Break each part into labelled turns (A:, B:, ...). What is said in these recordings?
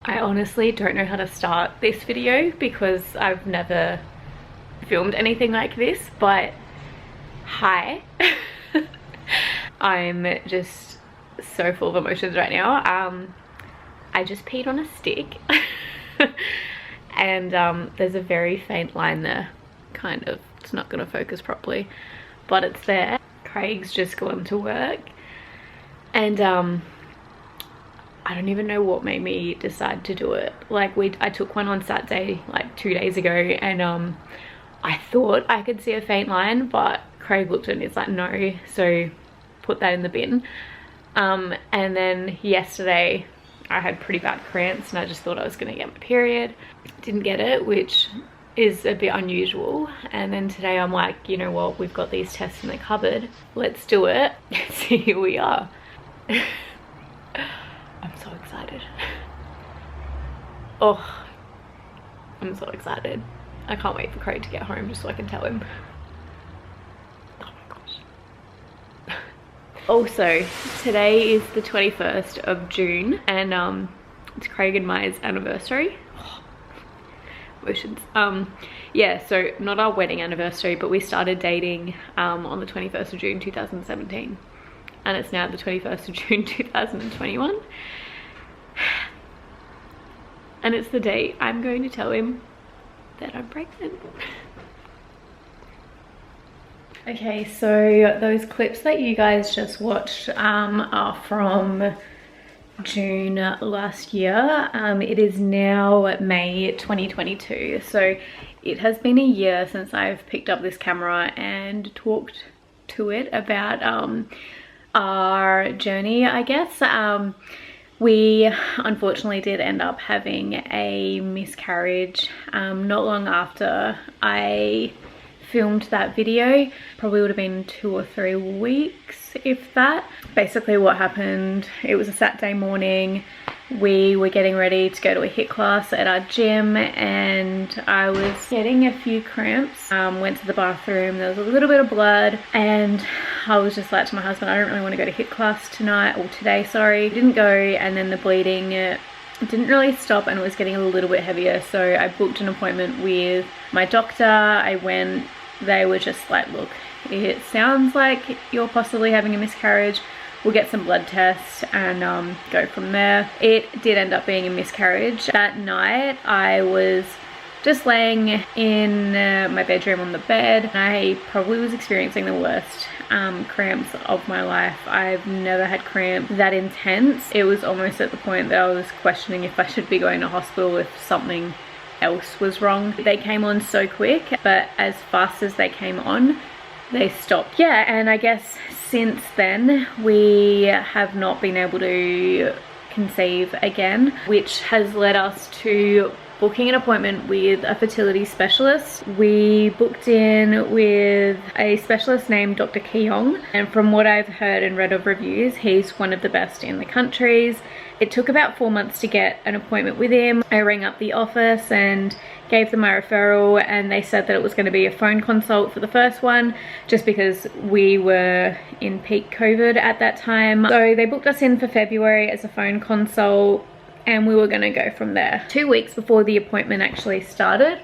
A: I honestly don't know how to start this video because I've never filmed anything like this, but hi. I'm just so full of emotions right now. I just peed on a stick and there's a very faint line there, kind of. It's not gonna focus properly, but it's there. Craig's just gone to work and I don't even know what made me decide to do it. Like I took one on Saturday like 2 days ago and I thought I could see a faint line, but Craig looked at it and he's like no, so put that in the bin. And then yesterday I had pretty bad cramps and I just thought I was gonna get my period. Didn't get it, which is a bit unusual. And then today I'm like, you know what, we've got these tests in the cupboard, let's do it. So here we are. I'm so excited. Oh, I'm so excited. I can't wait for Craig to get home just so I can tell him. Oh my gosh. Also, today is the 21st of June and it's Craig and Maya's anniversary. Oh, emotions. Yeah, so not our wedding anniversary, but we started dating on the 21st of June 2017. And it's now the 21st of June 2021. And it's the date I'm going to tell him that I'm pregnant. Okay, so those clips that you guys just watched are from June last year. It is now May 2022. So it has been a year since I've picked up this camera and talked to it about our journey, I guess. We unfortunately did end up having a miscarriage not long after I filmed that video. Probably would have been 2 or 3 weeks, if that. Basically what happened, it was a Saturday morning. We were getting ready to go to a HIIT class at our gym and I was getting a few cramps. Went to the bathroom, there was a little bit of blood and I was just like to my husband, I don't really want to go to HIIT class tonight, or today, sorry. Didn't go, and then the bleeding didn't really stop and it was getting a little bit heavier. So I booked an appointment with my doctor. I went, they were just like, look, it sounds like you're possibly having a miscarriage. We'll get some blood tests and go from there. It did end up being a miscarriage. That night I was just laying in my bedroom on the bed. I probably was experiencing the worst cramps of my life. I've never had cramp that intense. It was almost at the point that I was questioning if I should be going to hospital if something else was wrong. They came on so quick, but as fast as they came on, they stopped. Yeah, and I guess since then we have not been able to conceive again, which has led us to booking an appointment with a fertility specialist. We booked in with a specialist named Dr. Keong, and from what I've heard and read of reviews, he's one of the best in the countries. It took about 4 months to get an appointment with him. I rang up the office and gave them my referral and they said that it was going to be a phone consult for the first one, just because we were in peak COVID at that time. So they booked us in for February as a phone consult and we were going to go from there. 2 weeks before the appointment actually started,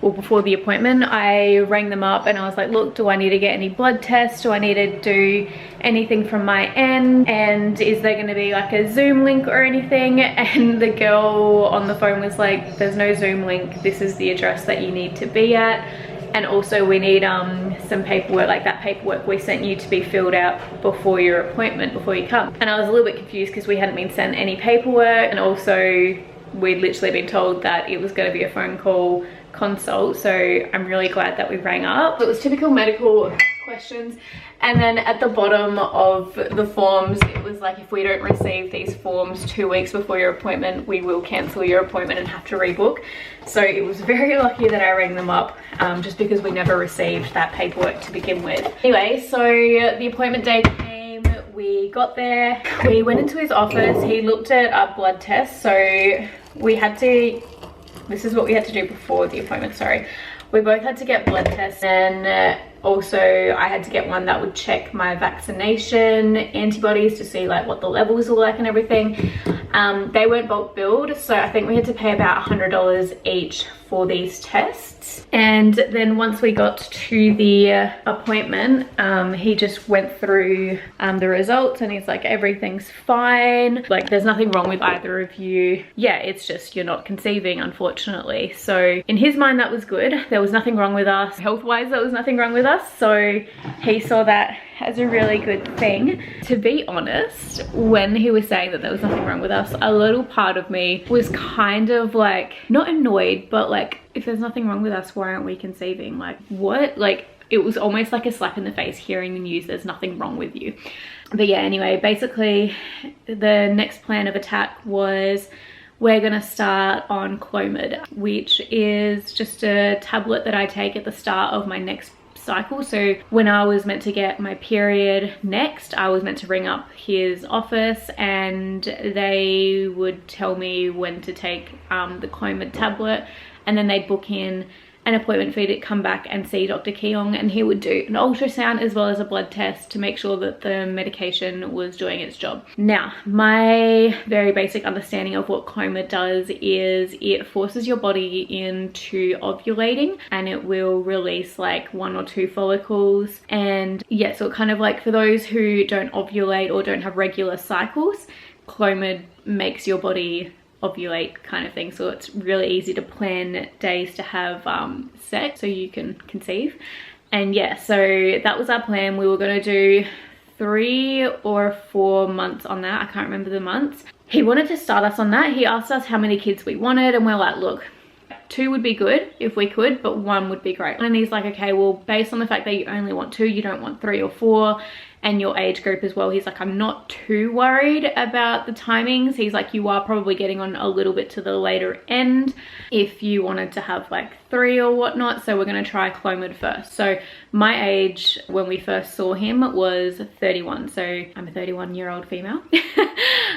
A: or before the appointment, I rang them up and I was like, look, do I need to get any blood tests? Do I need to do anything from my end? And is there gonna be like a Zoom link or anything? And the girl on the phone was like, there's no Zoom link. This is the address that you need to be at. And also we need some paperwork, like that paperwork we sent you, to be filled out before your appointment, before you come. And I was a little bit confused because we hadn't been sent any paperwork, and also we'd literally been told that it was going to be a phone call consult. So I'm really glad that we rang up. It was typical medical questions, and then at the bottom of the forms it was like, if we don't receive these forms 2 weeks before your appointment, we will cancel your appointment and have to rebook. So it was very lucky that I rang them up, just because we never received that paperwork to begin with. Anyway, so the appointment day came, we got there, we went into his office, he looked at our blood tests. So we had to, this is what we had to do before the appointment, sorry. We both had to get blood tests, and also I had to get one that would check my vaccination antibodies to see like what the levels were like and everything. They weren't bulk billed, so I think we had to pay about $100 each for these tests. And then once we got to the appointment, he just went through the results and he's like, everything's fine, like there's nothing wrong with either of you. Yeah, it's just you're not conceiving, unfortunately. So in his mind that was good. There was nothing wrong with us health wise, there was nothing wrong with us, so he saw that as a really good thing. To be honest, when he was saying that there was nothing wrong with us, a little part of me was kind of like, not annoyed, but like, if there's nothing wrong with us, why aren't we conceiving? Like, what? Like, it was almost like a slap in the face hearing the news there's nothing wrong with you. But yeah, anyway, basically the next plan of attack was we're gonna start on clomid, which is just a tablet that I take at the start of my next cycle. So when I was meant to get my period next, I was meant to ring up his office and they would tell me when to take the clomid tablet, and then they'd book in an appointment for you to come back and see Dr. Keong, and he would do an ultrasound as well as a blood test to make sure that the medication was doing its job. Now, my very basic understanding of what clomid does is it forces your body into ovulating and it will release like 1 or 2 follicles. And yeah, so it kind of like, for those who don't ovulate or don't have regular cycles, clomid makes your body ovulate kind of thing. So it's really easy to plan days to have sex so you can conceive. And yeah, so that was our plan. We were going to do 3 or 4 months on that. I can't remember the months. He wanted to start us on that. He asked us how many kids we wanted and we're like, look, 2 would be good if we could, but 1 would be great. And he's like, okay, well, based on the fact that you only want 2, you don't want 3 or 4, and your age group as well, he's like, I'm not too worried about the timings. He's like, you are probably getting on a little bit to the later end if you wanted to have like 3 or whatnot, so we're going to try clomid first. So my age when we first saw him was 31, so I'm a 31-year-old female.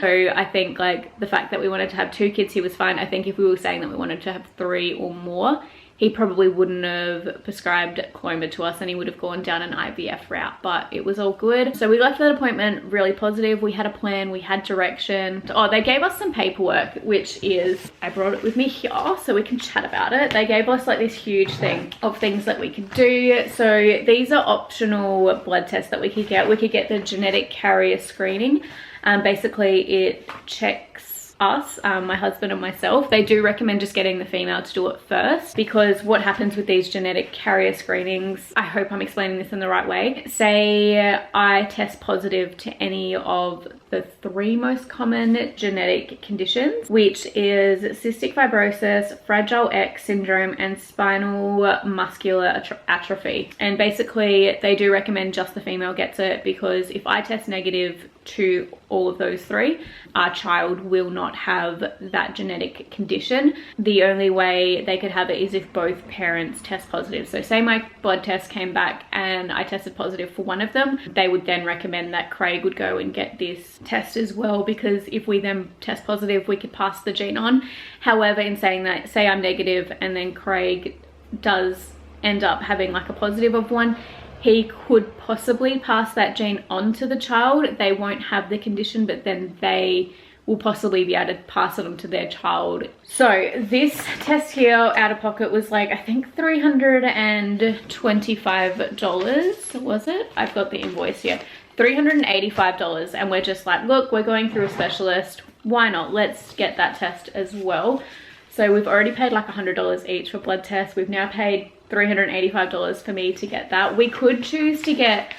A: So I think like the fact that we wanted to have 2 kids, he was fine. I think if we were saying that we wanted to have 3 or more, he probably wouldn't have prescribed clomid to us and he would have gone down an IVF route, but it was all good. So we left that appointment really positive. We had a plan, we had direction. Oh, they gave us some paperwork, which is, I brought it with me here so we can chat about it. They gave us like this huge thing of things that we could do. So these are optional blood tests that we could get. We could get the genetic carrier screening. Basically it checks us, my husband and myself. They do recommend just getting the female to do it first, because what happens with these genetic carrier screenings, I hope I'm explaining this in the right way. Say I test positive to any of the 3 most common genetic conditions, which is cystic fibrosis, Fragile X syndrome, and spinal muscular atrophy. And basically they do recommend just the female gets it, because if I test negative to all of those 3, our child will not have that genetic condition. The only way they could have it is if both parents test positive. So say my blood test came back and I tested positive for one of them, they would then recommend that Craig would go and get this test as well, because if we then test positive, we could pass the gene on. However, in saying that, say I'm negative and then Craig does end up having like a positive of one, he could possibly pass that gene on to the child. They won't have the condition, but then they will possibly be able to pass it on to their child. So this test here out of pocket was like, I think $325, was it? I've got the invoice here. $385, and we're just like, look, we're going through a specialist, why not? Let's get that test as well. So we've already paid like $100 each for blood tests. We've now paid $385 for me to get that. We could choose to get,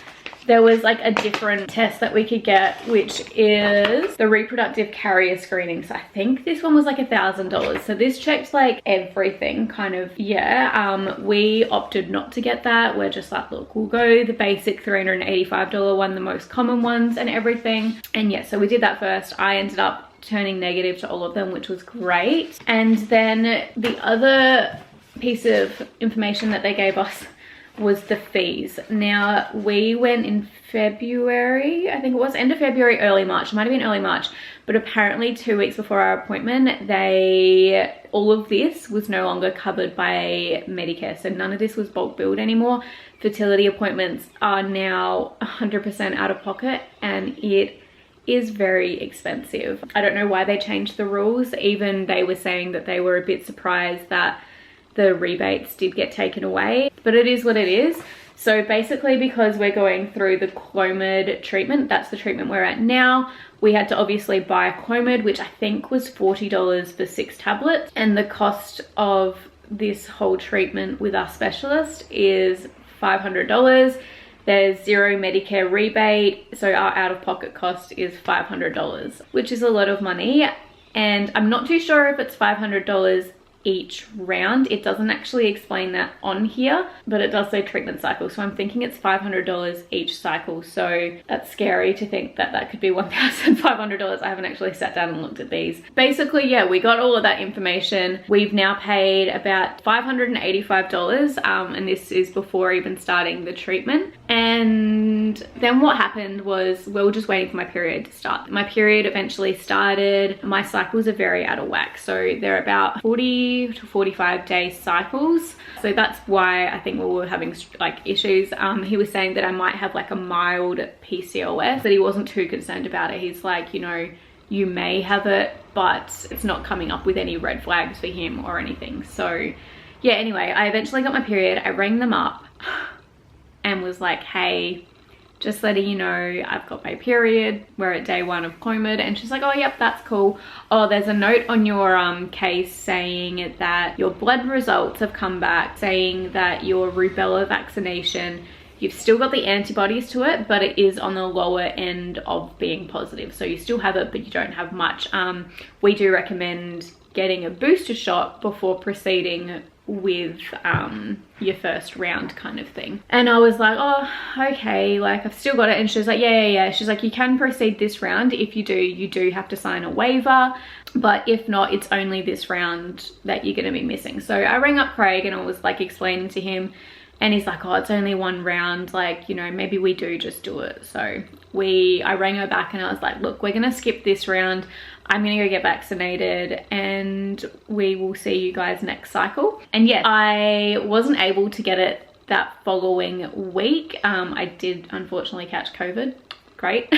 A: there was like a different test that we could get, which is the reproductive carrier screening. So I think this one was like $1,000. So this checks like everything kind of, yeah. We opted not to get that. We're just like, look, we'll go the basic $385 one, the most common ones and everything. And yeah, so we did that first. I ended up turning negative to all of them, which was great. And then the other piece of information that they gave us was the fees. Now, we went in February, I think it was end of February, early March. It might have been early March, but apparently 2 weeks before our appointment, all of this was no longer covered by Medicare. So none of this was bulk billed anymore. Fertility appointments are now 100% out of pocket, and it is very expensive. I don't know why they changed the rules. Even they were saying that they were a bit surprised that the rebates did get taken away, but it is what it is. So basically, because we're going through the clomid treatment, that's the treatment we're at now, we had to obviously buy a clomid, which I think was $40 for 6 tablets. And the cost of this whole treatment with our specialist is $500. There's 0 Medicare rebate, so our out-of-pocket cost is $500, which is a lot of money. And I'm not too sure if it's $500 each round. It doesn't actually explain that on here, but it does say treatment cycle, so I'm thinking it's $500 each cycle. So that's scary to think that that could be $1,500. I haven't actually sat down and looked at these. Basically, yeah, we got all of that information. We've now paid about $585, and this is before even starting the treatment. And then what happened was we were just waiting for my period to start. My period eventually started. My cycles are very out of whack, so they're about 40 to 45 day cycles. So that's why I think we were having like issues. He was saying that I might have like a mild PCOS, but he wasn't too concerned about it. He's like, you know, you may have it, but it's not coming up with any red flags for him or anything. So yeah, anyway, I eventually got my period. I rang them up and was like, hey, just letting you know I've got my period. We're at day 1 of clomid. And she's like, oh, yep, that's cool. Oh, there's a note on your case saying that your blood results have come back, saying that your rubella vaccination, you've still got the antibodies to it, but it is on the lower end of being positive. So you still have it, but you don't have much. We do recommend getting a booster shot before proceeding with your first round kind of thing. And I was like, oh, okay, like I've still got it. And she was like, yeah. She's like, you can proceed this round. If you do, you do have to sign a waiver, but if not, it's only this round that you're going to be missing. So I rang up Craig and I was like explaining to him, and he's like, oh, it's only 1 round, like, you know, maybe we do just do it. So I rang her back and I was like, look, we're gonna skip this round. I'm gonna go get vaccinated and we will see you guys next cycle. And yeah, I wasn't able to get it that following week. I did unfortunately catch COVID. Great.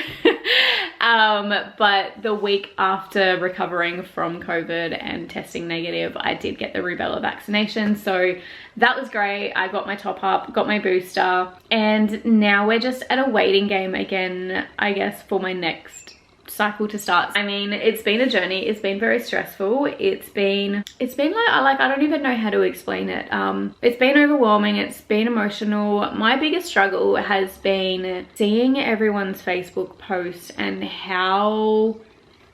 A: But the week after recovering from COVID and testing negative, I did get the rubella vaccination. So that was great. I got my top up, got my booster, and now we're just at a waiting game again, I guess, for my next cycle to start. I mean, it's been a journey. It's been very stressful. It's been like I don't even know how to explain it. It's been overwhelming. It's been emotional. My biggest struggle has been seeing everyone's Facebook posts and how,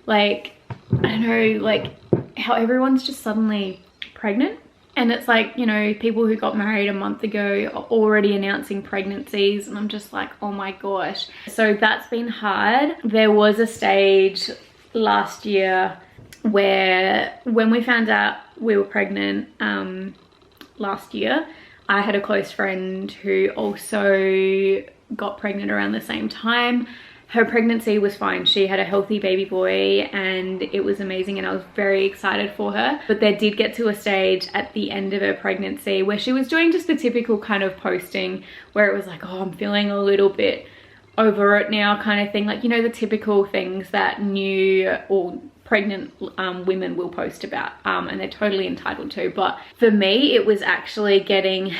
A: like, I don't know, like how everyone's just suddenly pregnant. And it's like, you know, people who got married a month ago are already announcing pregnancies, and I'm just like, oh my gosh. So that's been hard. There was a stage last year where when we found out we were pregnant last year, I had a close friend who also got pregnant around the same time. Her pregnancy was fine. She had a healthy baby boy and it was amazing, and I was very excited for her. But there did get to a stage at the end of her pregnancy where she was doing just the typical kind of posting where it was like, oh, I'm feeling a little bit over it now kind of thing. Like, you know, the typical things that new or pregnant women will post about, and they're totally entitled to. But for me, it was actually getting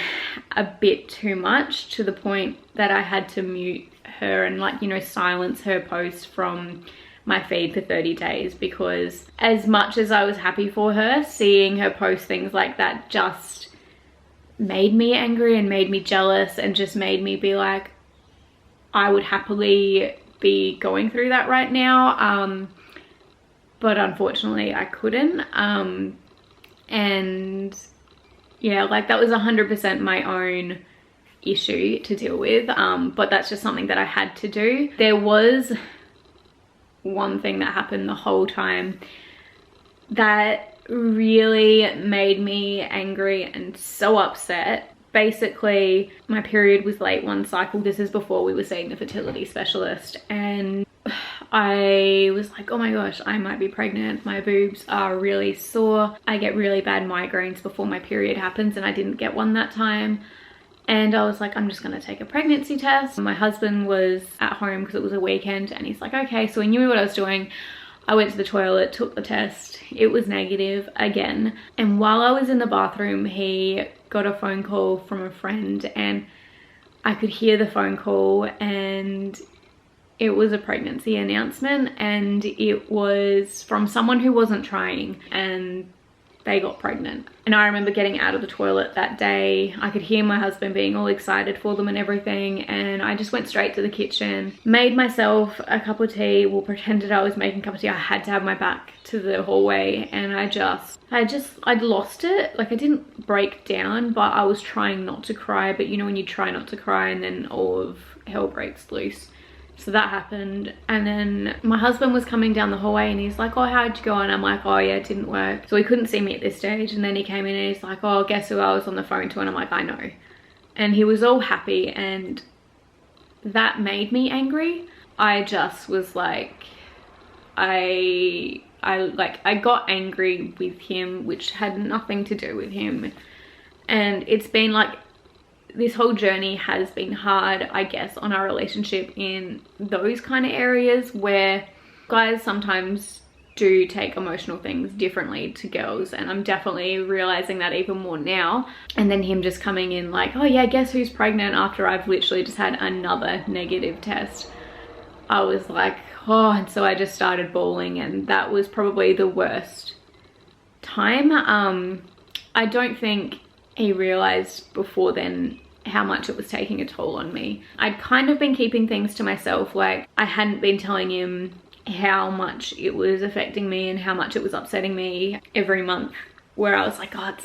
A: a bit too much, to the point that I had to mute her and, like, you know, silence her posts from my feed for 30 days, because as much as I was happy for her, seeing her post things like that just made me angry and made me jealous and just made me be like, I would happily be going through that right now, but unfortunately I couldn't. And yeah, like that was 100% my own issue to deal with, but that's just something that I had to do. There was one thing that happened the whole time that really made me angry and so upset, basically my period was late one cycle. This is before we were seeing the fertility specialist, and I was like, oh my gosh, I might be pregnant. My boobs are really sore. I get really bad migraines before my period happens, and I didn't get one that time. And I was like, I'm just gonna take a pregnancy test. My husband was at home because it was a weekend, and he's like, okay. So he knew what I was doing. I went to the toilet, took the test. It was negative again. And while I was in the bathroom, he got a phone call from a friend, and I could hear the phone call, and it was a pregnancy announcement, and it was from someone who wasn't trying, and they got pregnant. And I remember getting out of the toilet that day. I could hear my husband being all excited for them and everything, and I just went straight to the kitchen, made myself a cup of tea, well, pretended I was making a cup of tea. I had to have my back to the hallway, and I'd lost it. Like, I didn't break down, but I was trying not to cry. But you know when you try not to cry and then all of hell breaks loose. So that happened, and then my husband was coming down the hallway, and he's like, oh, how'd you go? And I'm like, oh yeah, it didn't work. So he couldn't see me at this stage, and then he came in and he's like, oh, guess who I was on the phone to? And I'm like, I know. And he was all happy, and that made me angry. I just was like, I got angry with him, which had nothing to do with him. And it's been like, this whole journey has been hard, I guess, on our relationship in those kind of areas where guys sometimes do take emotional things differently to girls, and I'm definitely realizing that even more now. And then him just coming in like, oh yeah, guess who's pregnant, after I've literally just had another negative test. I was like, oh, and so I just started bawling, and that was probably the worst time. I don't think he realized before then how much it was taking a toll on me. I'd kind of been keeping things to myself. Like, I hadn't been telling him how much it was affecting me and how much it was upsetting me every month, where I was like, oh,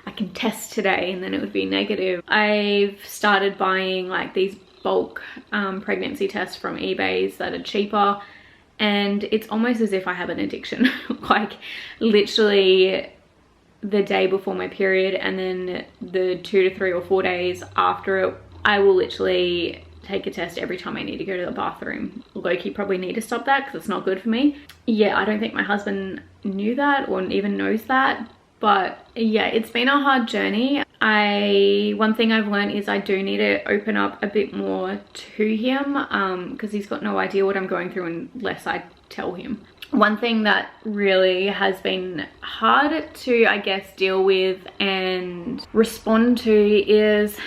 A: I can test today, and then it would be negative. I've started buying like these bulk pregnancy tests from eBays that are cheaper, and it's almost as if I have an addiction. Like, literally the day before my period, and then the 2 to 3 or 4 days after it, I will literally take a test every time I need to go to the bathroom. Low-key probably need to stop that because it's not good for me. Yeah, I don't think my husband knew that or even knows that, but yeah, it's been a hard journey. One thing I've learned is I do need to open up a bit more to him, because he's got no idea what I'm going through unless I tell him. One thing that really has been hard to, I guess, deal with and respond to is,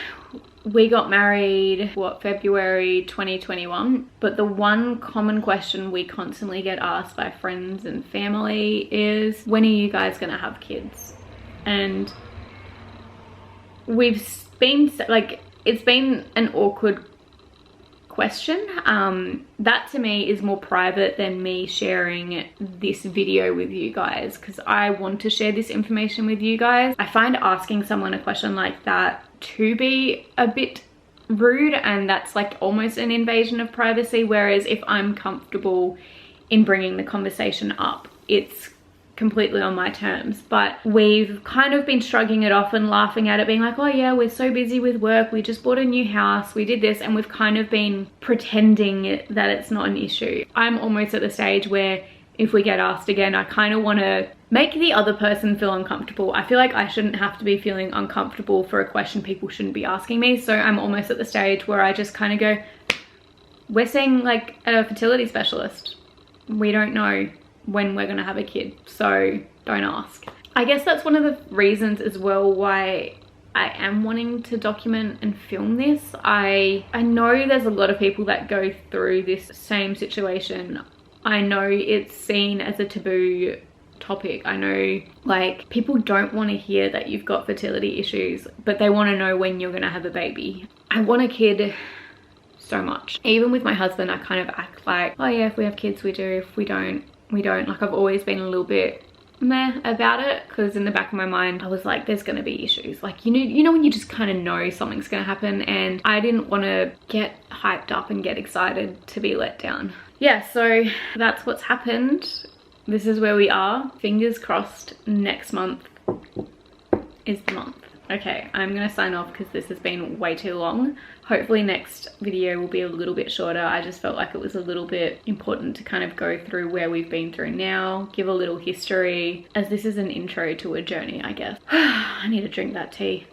A: we got married, February 2021, but the one common question we constantly get asked by friends and family is, when are you guys gonna have kids? And we've been like, it's been an awkward question. That to me is more private than me sharing this video with you guys, because I want to share this information with you guys. I find asking someone a question like that to be a bit rude, and that's like almost an invasion of privacy, whereas if I'm comfortable in bringing the conversation up, it's completely on my terms. But we've kind of been shrugging it off and laughing at it, being like, oh yeah, we're so busy with work, we just bought a new house, we did this, and we've kind of been pretending that it's not an issue. I'm almost at the stage where if we get asked again, I kind of want to make the other person feel uncomfortable. I feel like I shouldn't have to be feeling uncomfortable for a question people shouldn't be asking me. So I'm almost at the stage where I just kind of go, we're seeing like a fertility specialist. We don't know when we're gonna have a kid, so don't ask. I guess that's one of the reasons as well why I am wanting to document and film this. I know there's a lot of people that go through this same situation. I know it's seen as a taboo topic. I know like people don't want to hear that you've got fertility issues, but they want to know when you're gonna have a baby. I want a kid so much. Even with my husband, I kind of act like, oh yeah, if we have kids we do, if we don't, we don't. Like, I've always been a little bit meh about it, because in the back of my mind I was like, there's gonna be issues. Like, you know when you just kind of know something's gonna happen, and I didn't want to get hyped up and get excited to be let down. Yeah, so that's what's happened. This is where we are. Fingers crossed next month is the month. Okay, I'm gonna sign off because this has been way too long. Hopefully next video will be a little bit shorter. I just felt like it was a little bit important to kind of go through where we've been through now, give a little history, as this is an intro to a journey, I guess. I need to drink that tea.